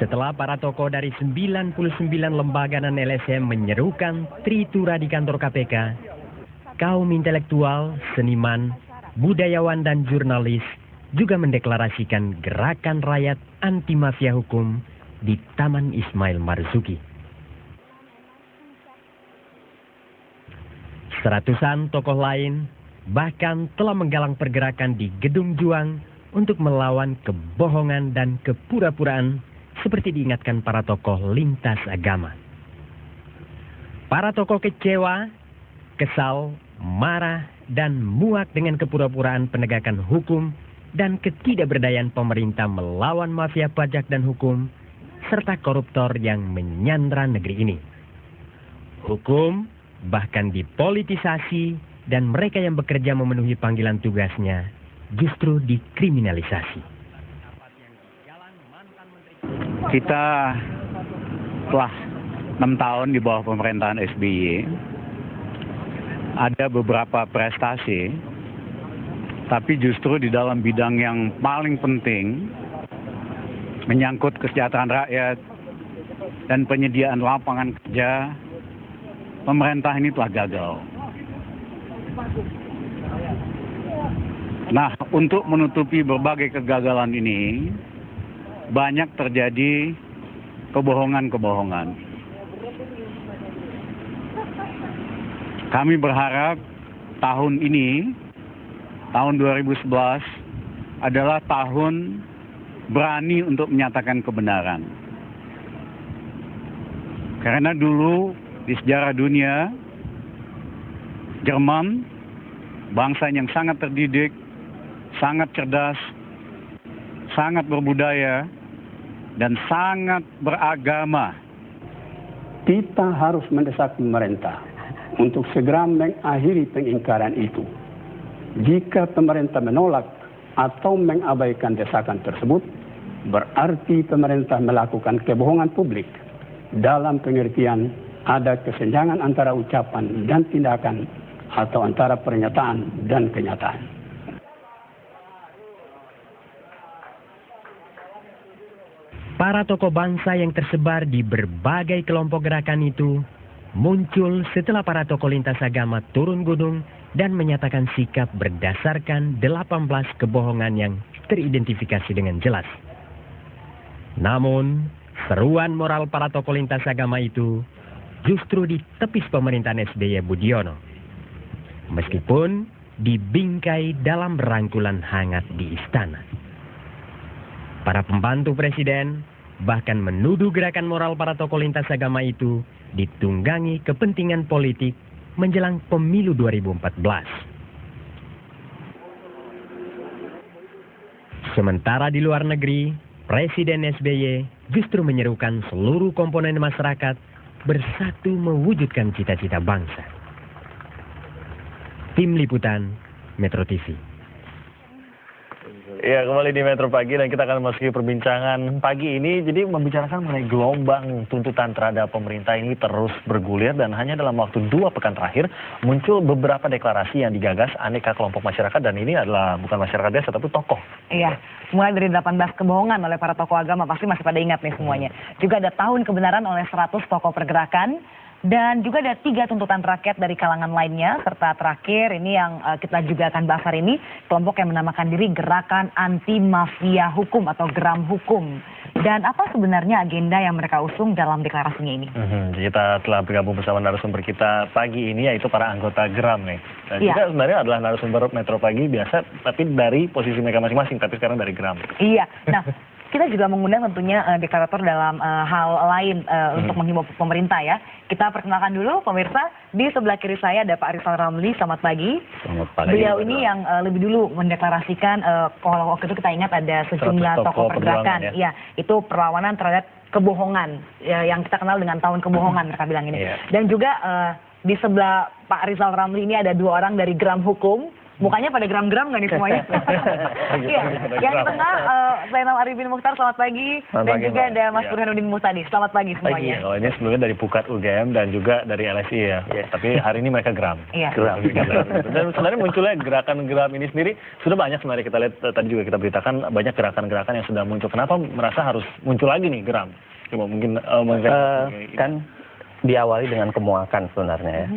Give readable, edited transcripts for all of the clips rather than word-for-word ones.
Setelah para tokoh dari 99 lembaga dan LSM menyerukan tritura di kantor KPK, kaum intelektual, seniman, budayawan dan jurnalis juga mendeklarasikan gerakan rakyat anti mafia hukum di Taman Ismail Marzuki. Seratusan tokoh lain bahkan telah menggalang pergerakan di Gedung Juang untuk melawan kebohongan dan kepura-puraan seperti diingatkan para tokoh lintas agama. Para tokoh kecewa, kesal, marah, dan muak dengan kepura-puraan penegakan hukum dan ketidakberdayaan pemerintah melawan mafia pajak dan hukum, serta koruptor yang menyandra negeri ini. Hukum bahkan dipolitisasi dan mereka yang bekerja memenuhi panggilan tugasnya justru dikriminalisasi. Kita telah 6 tahun di bawah pemerintahan SBY, ada beberapa prestasi, tapi justru di dalam bidang yang paling penting, menyangkut kesejahteraan rakyat dan penyediaan lapangan kerja, pemerintah ini telah gagal. Nah, untuk menutupi berbagai kegagalan ini, banyak terjadi kebohongan-kebohongan. Kami berharap tahun ini, tahun 2011, adalah tahun berani untuk menyatakan kebenaran. Karena dulu di sejarah dunia, Jerman, bangsa yang sangat terdidik, sangat cerdas, sangat berbudaya, dan sangat beragama. Kita harus mendesak pemerintah untuk segera mengakhiri pengingkaran itu. Jika pemerintah menolak atau mengabaikan desakan tersebut, berarti pemerintah melakukan kebohongan publik. Dalam pengertian ada kesenjangan antara ucapan dan tindakan atau antara pernyataan dan kenyataan. Para tokoh bangsa yang tersebar di berbagai kelompok gerakan itu muncul setelah para tokoh lintas agama turun gunung dan menyatakan sikap berdasarkan 18 kebohongan yang teridentifikasi dengan jelas. Namun, seruan moral para tokoh lintas agama itu justru ditepis pemerintahan SBY Budiono. Meskipun dibingkai dalam rangkulan hangat di istana. Para pembantu presiden bahkan menuduh gerakan moral para tokoh lintas agama itu ditunggangi kepentingan politik menjelang pemilu 2014. Sementara di luar negeri, Presiden SBY justru menyerukan seluruh komponen masyarakat bersatu mewujudkan cita-cita bangsa. Tim Liputan, Metro TV. Ya, kembali di Metro Pagi dan kita akan memasuki perbincangan pagi ini. Jadi membicarakan mengenai gelombang tuntutan terhadap pemerintah ini terus bergulir dan hanya dalam waktu 2 pekan terakhir muncul beberapa deklarasi yang digagas aneka kelompok masyarakat dan ini adalah bukan masyarakat biasa tapi tokoh. Iya, mulai dari 18 kebohongan oleh para tokoh agama, pasti masih pada ingat nih semuanya. Juga ada tahun kebenaran oleh 100 tokoh pergerakan. Dan juga ada 3 tuntutan rakyat dari kalangan lainnya, serta terakhir ini yang kita juga akan bahas hari ini, kelompok yang menamakan diri Gerakan Anti Mafia Hukum atau GRAM Hukum. Dan apa sebenarnya agenda yang mereka usung dalam deklarasinya ini? Kita telah bergabung bersama narasumber kita pagi ini, yaitu para anggota GRAM nih. Dan juga sebenarnya adalah narasumber Metro Pagi biasa, tapi dari posisi mereka masing-masing, tapi sekarang dari GRAM. Iya, nah kita juga mengundang tentunya deklarator dalam hal lain untuk menghimbau pemerintah ya. Kita perkenalkan dulu pemirsa, di sebelah kiri saya ada Pak Rizal Ramli, selamat pagi. Selamat pagi. Beliau ini yang lebih dulu mendeklarasikan, kalau waktu itu kita ingat ada sejumlah tokoh pergerakan. Ya, itu perlawanan terhadap kebohongan, yang kita kenal dengan tahun kebohongan mereka bilang ini. Dan juga di sebelah Pak Rizal Ramli ini ada 2 orang dari GRAM Hukum. Mukanya pada geram-geram nggak nih semuanya? Iya, yang di tengah Zainal Arifin Mukhtar, selamat pagi. Selamat Dan pagi, juga Mbak. ada Mas Burhanuddin Mustadi, selamat pagi semuanya. Kalau ini sebelumnya dari Pukat UGM dan juga dari LSI ya. Tapi hari ini mereka geram. Iya. Geram. Dan sebenarnya munculnya gerakan geram ini sendiri sudah banyak sebenarnya kita lihat, tadi juga kita beritakan banyak gerakan-gerakan yang sudah muncul. Kenapa merasa harus muncul lagi nih geram? Coba mungkin kan diawali dengan kemuakan sebenarnya ya.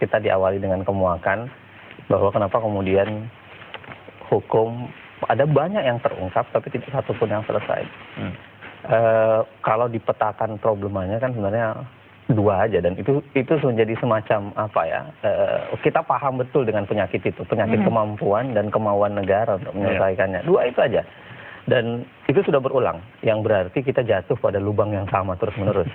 Kita diawali dengan kemuakan bahwa kenapa kemudian hukum ada banyak yang terungkap tapi tidak satu pun yang selesai. Kalau dipetakan problemanya kan sebenarnya dua aja, dan itu menjadi semacam apa ya, kita paham betul dengan penyakit itu, penyakit kemampuan dan kemauan negara untuk menyelesaikannya. Dua itu aja, dan itu sudah berulang, yang berarti kita jatuh pada lubang yang sama terus menerus.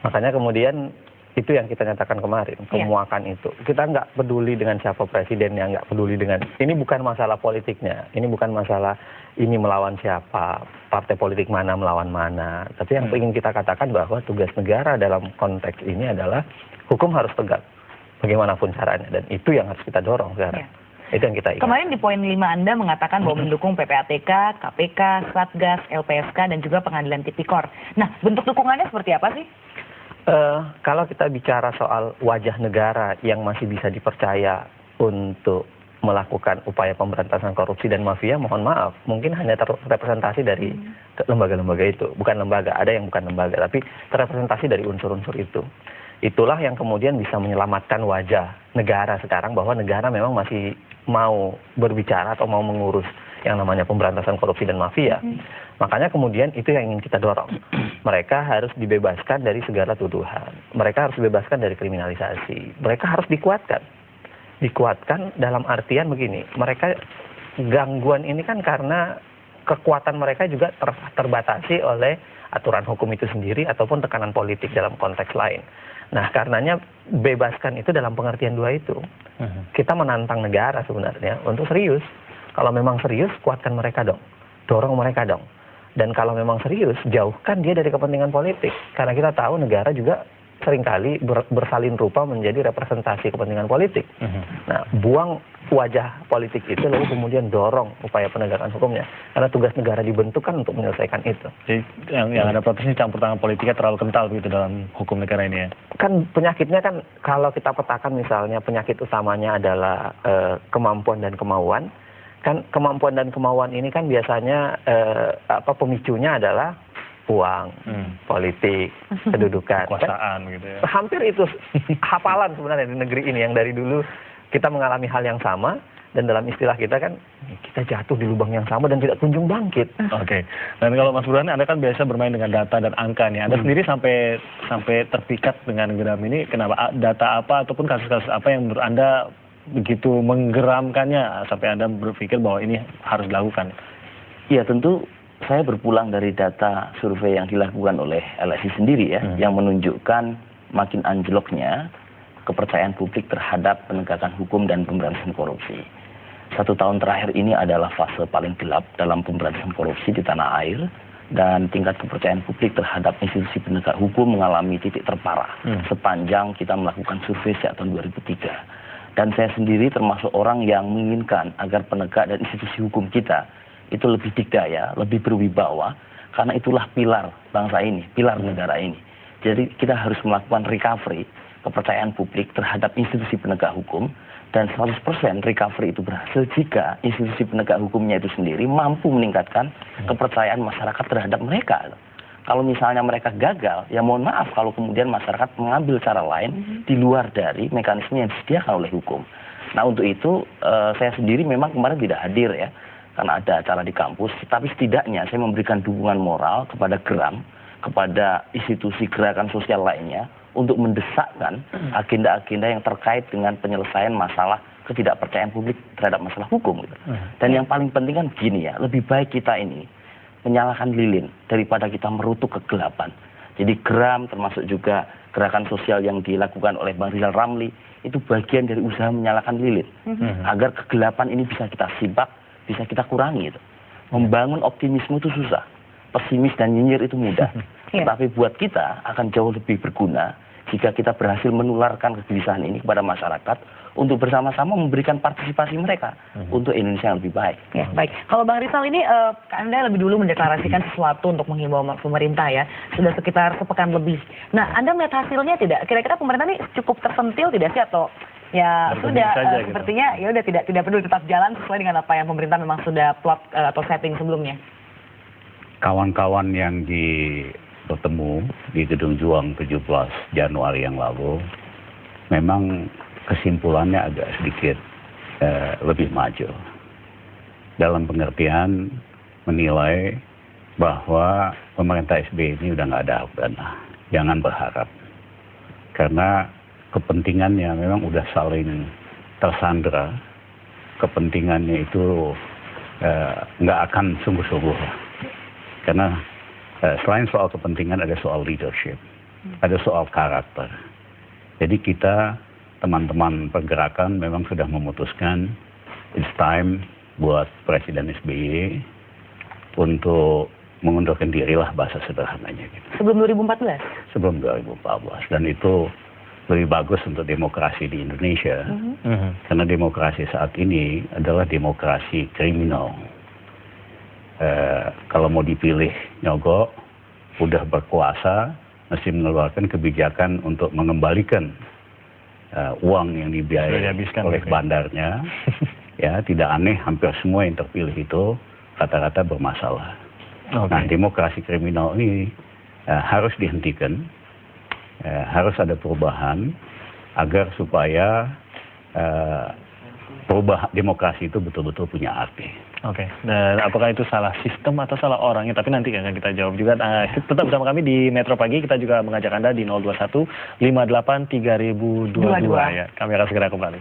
Makanya kemudian itu yang kita nyatakan kemarin, kemuakan itu. Kita nggak peduli dengan siapa presidennya, nggak peduli dengan, ini bukan masalah politiknya, ini bukan masalah ini melawan siapa, partai politik mana melawan mana. Tapi yang ingin kita katakan bahwa tugas negara dalam konteks ini adalah hukum harus tegak, bagaimanapun caranya. Dan itu yang harus kita dorong sekarang. Itu yang kita ingat. Kemarin di poin 5 Anda mengatakan bahwa mendukung PPATK, KPK, Satgas, LPSK, dan juga Pengadilan Tipikor. Nah, bentuk dukungannya seperti apa sih? Kalau kita bicara soal wajah negara yang masih bisa dipercaya untuk melakukan upaya pemberantasan korupsi dan mafia, mohon maaf, mungkin hanya terrepresentasi dari lembaga-lembaga itu. Bukan lembaga, ada yang bukan lembaga, tapi terrepresentasi dari unsur-unsur itu. Itulah yang kemudian bisa menyelamatkan wajah negara sekarang, bahwa negara memang masih mau berbicara atau mau mengurus yang namanya pemberantasan korupsi dan mafia. Makanya kemudian itu yang ingin kita dorong. Mereka harus dibebaskan dari segala tuduhan. Mereka harus dibebaskan dari kriminalisasi. Mereka harus dikuatkan. Dikuatkan dalam artian begini, mereka gangguan ini kan karena kekuatan mereka juga terbatasi oleh aturan hukum itu sendiri ataupun tekanan politik dalam konteks lain. Nah, karenanya bebaskan itu dalam pengertian dua itu. Kita menantang negara sebenarnya untuk serius. Kalau memang serius, kuatkan mereka dong. Dorong mereka dong. Dan kalau memang serius, jauhkan dia dari kepentingan politik. Karena kita tahu negara juga seringkali bersalin rupa menjadi representasi kepentingan politik. Nah, buang wajah politik itu lalu kemudian dorong upaya penegakan hukumnya. Karena tugas negara dibentuk kan untuk menyelesaikan itu. Jadi yang ada protesnya campur tangan politiknya terlalu kental begitu dalam hukum negara ini ya? Kan penyakitnya kan kalau kita petakan misalnya penyakit utamanya adalah kemampuan dan kemauan. Kan kemampuan dan kemauan ini kan biasanya pemicunya adalah uang, politik, kedudukan. Kekuasaan gitu ya. Hampir itu hafalan sebenarnya di negeri ini, yang dari dulu kita mengalami hal yang sama, dan dalam istilah kita kan kita jatuh di lubang yang sama dan tidak kunjung bangkit. Oke. Dan kalau Mas Burhan, Anda kan biasa bermain dengan data dan angka nih. Anda sendiri sampai terpikat dengan geram ini, kenapa? Data apa ataupun kasus-kasus apa yang menurut Anda begitu menggeramkannya sampai Anda berpikir bahwa ini harus dilakukan? Ya, tentu saya berpulang dari data survei yang dilakukan oleh LSI sendiri ya, yang menunjukkan makin anjloknya kepercayaan publik terhadap penegakan hukum dan pemberantasan korupsi. 1 tahun terakhir ini adalah fase paling gelap dalam pemberantasan korupsi di tanah air, dan tingkat kepercayaan publik terhadap institusi penegak hukum mengalami titik terparah sepanjang kita melakukan survei sejak tahun 2003. Dan saya sendiri termasuk orang yang menginginkan agar penegak dan institusi hukum kita itu lebih dikdaya, lebih berwibawa, karena itulah pilar bangsa ini, pilar negara ini. Jadi kita harus melakukan recovery kepercayaan publik terhadap institusi penegak hukum, dan 100% recovery itu berhasil jika institusi penegak hukumnya itu sendiri mampu meningkatkan kepercayaan masyarakat terhadap mereka. Kalau misalnya mereka gagal, ya mohon maaf kalau kemudian masyarakat mengambil cara lain di luar dari mekanisme yang disediakan oleh hukum. Nah, untuk itu saya sendiri memang kemarin tidak hadir ya, karena ada acara di kampus, tapi setidaknya saya memberikan dukungan moral kepada GERAM, kepada institusi gerakan sosial lainnya, untuk mendesakkan agenda-agenda yang terkait dengan penyelesaian masalah ketidakpercayaan publik terhadap masalah hukum. Gitu. Dan yang paling penting kan gini ya, lebih baik kita ini menyalakan lilin daripada kita merutuk kegelapan. Jadi GERAM termasuk juga gerakan sosial yang dilakukan oleh Bang Rizal Ramli itu bagian dari usaha menyalakan lilin agar kegelapan ini bisa kita sipak, bisa kita kurangi. Gitu. Membangun optimisme itu susah, pesimis dan nyinyir itu mudah. Tapi buat kita akan jauh lebih berguna jika kita berhasil menularkan kegelisahan ini kepada masyarakat untuk bersama-sama memberikan partisipasi mereka untuk Indonesia yang lebih baik. Ya, baik. Kalau Bang Rizal ini, Anda lebih dulu mendeklarasikan sesuatu untuk menghimbau pemerintah ya, sudah sekitar sepekan lebih. Nah, Anda melihat hasilnya tidak? Kira-kira pemerintah ini cukup tersentil tidak sih, atau ya sudah saja, gitu. sepertinya ya udah tidak peduli, tetap jalan sesuai dengan apa yang pemerintah memang sudah plot atau setting sebelumnya? Kawan-kawan yang bertemu di Gedung Juang 17 Januari yang lalu, memang kesimpulannya agak sedikit lebih maju. Dalam pengertian menilai bahwa pemerintah SBY ini udah nggak ada hak dana. Jangan berharap. Karena kepentingannya memang udah saling tersandra. Kepentingannya itu nggak akan sungguh-sungguh. Karena selain soal kepentingan ada soal leadership. Ada soal karakter. Jadi kita teman-teman pergerakan memang sudah memutuskan it's time buat Presiden SBY untuk mengundurkan diri lah, bahasa sederhananya gitu. Sebelum 2014? Sebelum 2014. Dan itu lebih bagus untuk demokrasi di Indonesia. Karena demokrasi saat ini adalah demokrasi kriminal. Kalau mau dipilih nyogok, udah berkuasa, mesti mengeluarkan kebijakan untuk mengembalikan uang yang dibiayai oleh bandarnya. Ya, tidak aneh hampir semua yang terpilih itu rata-rata bermasalah. Nah, demokrasi kriminal ini harus dihentikan, harus ada perubahan agar supaya demokrasi itu betul-betul punya arti. Oke, dan apakah itu salah sistem atau salah orangnya? Tapi nanti akan kita jawab juga. Tetap bersama kami di Metro Pagi, kita juga mengajak Anda di 021 58 3022 ya. Kami akan segera kembali.